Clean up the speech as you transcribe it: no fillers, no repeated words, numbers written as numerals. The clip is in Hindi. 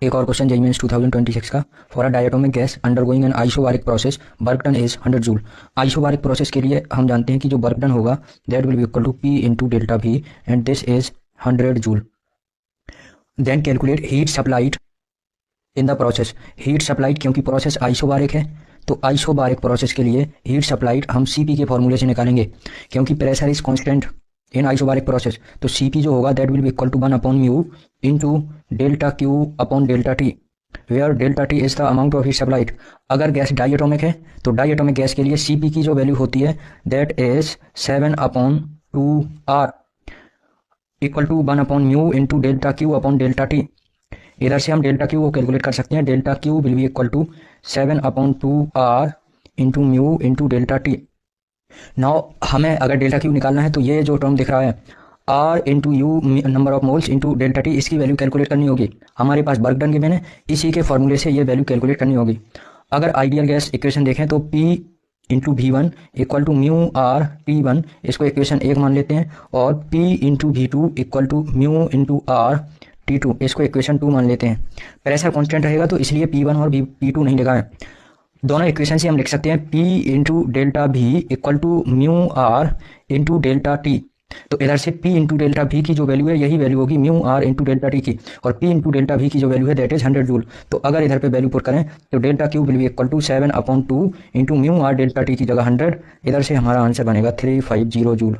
एक और क्वेश्चन जेईई मेंस 2026 का। For a diatomic gas undergoing an isobaric process work done is 100 joule. Isobaric process के लिए हम जानते हैं कि जो वर्क डन होगा that will be equal to P into delta V and this is 100 joule. Then calculate heat supplied in the process. Heat supplied, क्योंकि प्रोसेस आइसोबारिक है तो आइसोबारिक प्रोसेस के लिए हीट सप्लाइड हम सीपी के फॉर्मूले से निकालेंगे, क्योंकि pressure is constant in isobaric process. तो सीपी जो होगा that will be equal to 1 upon mu into delta Q upon delta T, where delta T is the amount of heat supplied. अगर गैस डाई एटॉमिक है तो डाई एटॉमिक गैस के लिए सीपी की जो वैल्यू होती है that is 7 upon 2 R equal to 1 upon mu into delta Q upon delta T. इधर से हम डेल्टा क्यू को कैलकुलेट कर सकते हैं। Delta Q will be equal to 7 upon 2 R into mu into delta T. Now हमें अगर डेल्टा क्यू निकालना है तो ये जो टर्म दिख रहा है R into U number of moles into delta T, इसकी वैल्यू कैलकुलेट करनी होगी। हमारे पास वर्क डन गिवन है, इसी के फॉर्मूले से ये वैल्यू कैलकुलेट करनी होगी। अगर आइडियल गैस इक्वेशन देखें तो P into V one equal to mu R T one, इसको इक्वेशन 1 मान लेते हैं, और P into V two equal to mu into R T two, इसको इक्वेशन 2 मान लेते हैं। प्रेशर कांस्टेंट रहेगा तो इसलिए पी वन और पी टू नहीं लिखा है। दोनों इक्वेशन से हम लिख सकते हैं पी इंटू डेल्टा भी equal to mu R into delta T. तो इधर से पी इंटू डेल्टा भी की जो वैल्यू है यही वैल्यू होगी mu R into delta T की, और पी इंटू डेल्टा भी की जो वैल्यू है दैट इज 100 जूल। तो अगर इधर पे वैल्यू पुट करें तो delta Q will be equal to 7 upon 2 into mu R delta T की जगह 100, इधर से हमारा आंसर बनेगा 350 जूल।